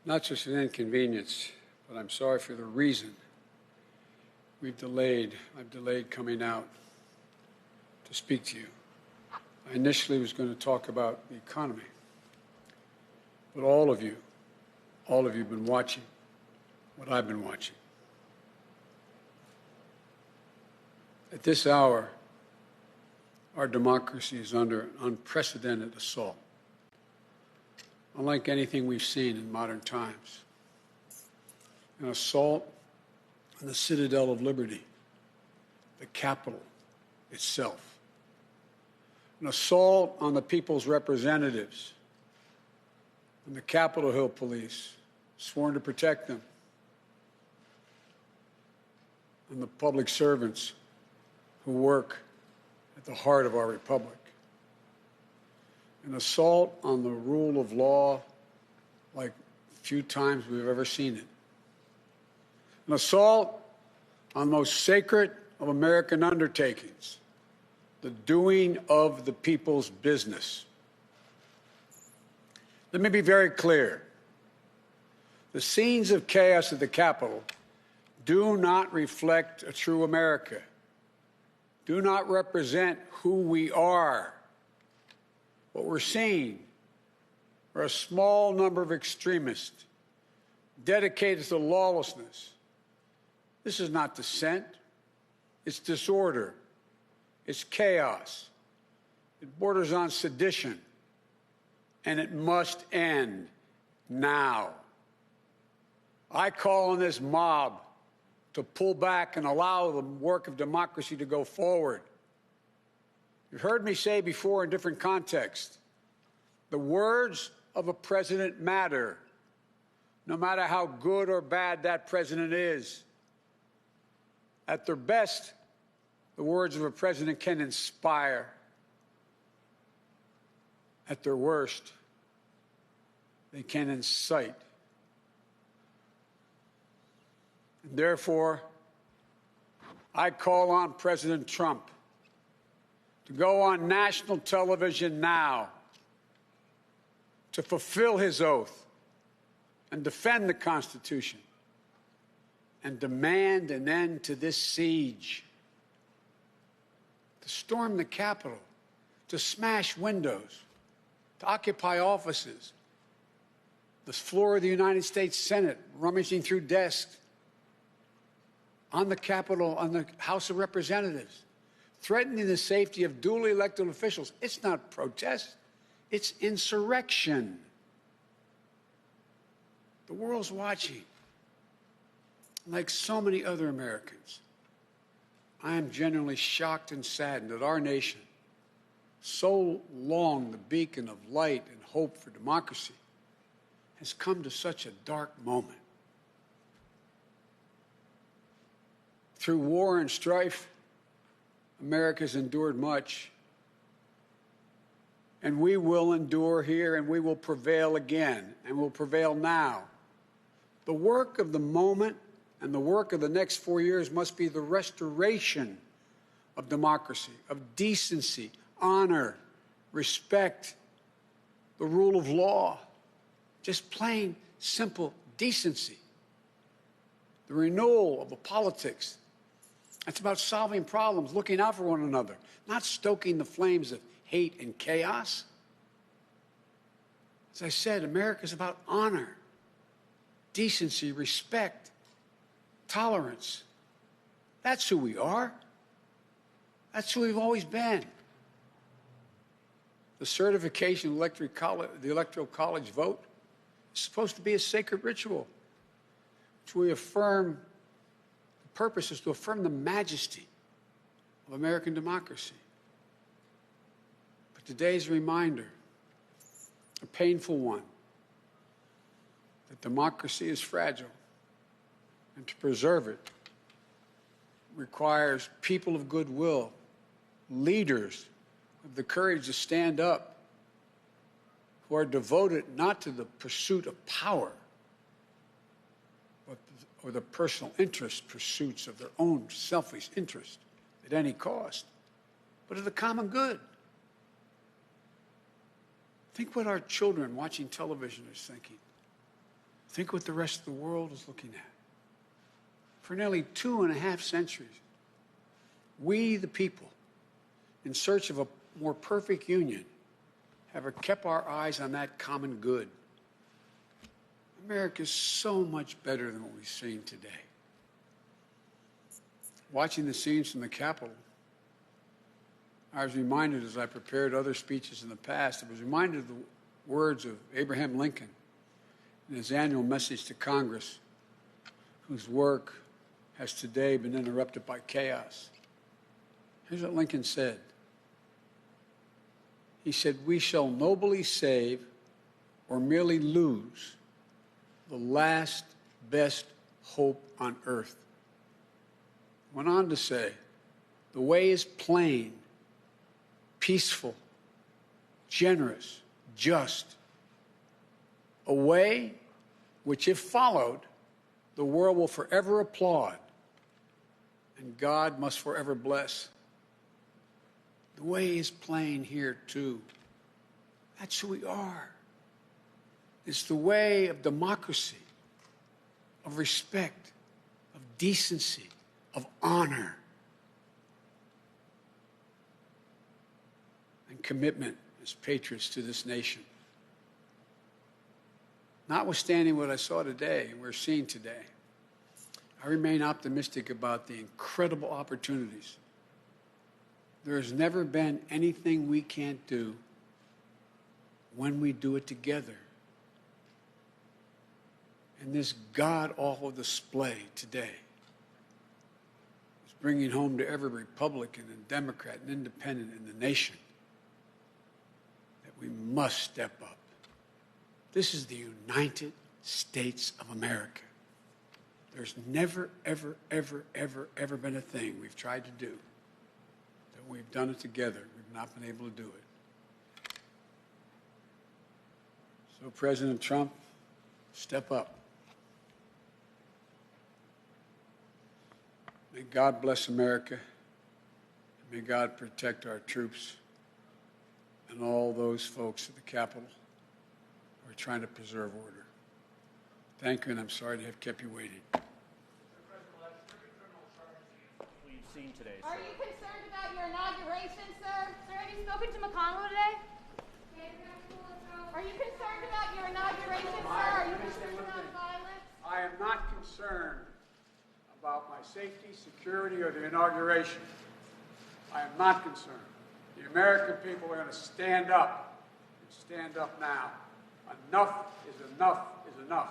not just an inconvenience, but I'm sorry for the reason I've delayed coming out to speak to you. I initially was going to talk about the economy, but all of you have been watching what I've been watching. At this hour, our democracy is under an unprecedented assault, unlike anything we've seen in modern times. An assault on the citadel of liberty, the Capitol itself. An assault on the people's representatives and the Capitol Hill police, sworn to protect them, and the public servants who work at the heart of our republic. An assault on the rule of law like few times we've ever seen it. An assault on the most sacred of American undertakings, the doing of the people's business. Let me be very clear. The scenes of chaos at the Capitol do not reflect a true America, do not represent who we are. What we're seeing are a small number of extremists dedicated to lawlessness. This is not dissent. It's disorder. It's chaos. It borders on sedition. And it must end now. I call on this mob to pull back and allow the work of democracy to go forward. You've heard me say before in different contexts, the words of a president matter, no matter how good or bad that president is. At their best, the words of a president can inspire. At their worst, they can incite. And therefore, I call on President Trump to go on national television now to fulfill his oath and defend the Constitution and demand an end to this siege, to storm the Capitol, to smash windows, to occupy offices, the floor of the United States Senate, rummaging through desks, on the Capitol, on the House of Representatives, threatening the safety of duly elected officials. It's not protest, it's insurrection. The world's watching. Like so many other Americans, I am genuinely shocked and saddened that our nation, so long the beacon of light and hope for democracy, has come to such a dark moment. Through war and strife, America's endured much. And we will endure here, and we will prevail again, and will prevail now. The work of the moment and the work of the next 4 years must be the restoration of democracy, of decency, honor, respect, the rule of law, just plain, simple decency. The renewal of the politics. It's about solving problems, looking out for one another, not stoking the flames of hate and chaos. As I said, America is about honor, decency, respect, tolerance. That's who we are. That's who we've always been. The certification of the Electoral College vote is supposed to be a sacred ritual, which we affirm. The purpose is to affirm the majesty of American democracy. But today's reminder, a painful one, that democracy is fragile, and to preserve it requires people of goodwill, leaders of the courage to stand up, who are devoted not to the pursuit of power, or the personal pursuits of their own selfish interest at any cost, but of the common good. Think what our children watching television are thinking. Think what the rest of the world is looking at. For nearly 2.5 centuries, we, the people, in search of a more perfect union, have kept our eyes on that common good. America is so much better than what we've seen today. Watching the scenes from the Capitol, I was reminded, as I prepared other speeches in the past, I was reminded of the words of Abraham Lincoln in his annual message to Congress, whose work has today been interrupted by chaos. Here's what Lincoln said. He said, "We shall nobly save or merely lose the last best hope on earth." Went on to say, "The way is plain, peaceful, generous, just. A way which, if followed, the world will forever applaud and God must forever bless." The way is plain here, too. That's who we are. It's the way of democracy, of respect, of decency, of honor, and commitment as patriots to this nation. Notwithstanding what I saw today and we're seeing today, I remain optimistic about the incredible opportunities. There has never been anything we can't do when we do it together. And this god-awful display today is bringing home to every Republican and Democrat and Independent in the nation that we must step up. This is the United States of America. There's never, ever, ever, ever, ever been a thing we've tried to do that we've done it together. We've not been able to do it. So, President Trump, step up. May God bless America. May God protect our troops and all those folks at the Capitol who are trying to preserve order. Thank you, and I'm sorry to have kept you waiting. We've seen today, Are you concerned about your inauguration, sir? Sir, have you spoken to McConnell today? Are you concerned about your inauguration, sir? Are you concerned about violence? I am not concerned about my safety, security, or the inauguration. I am not concerned. The American people are going to stand up, and stand up now. Enough is enough is enough.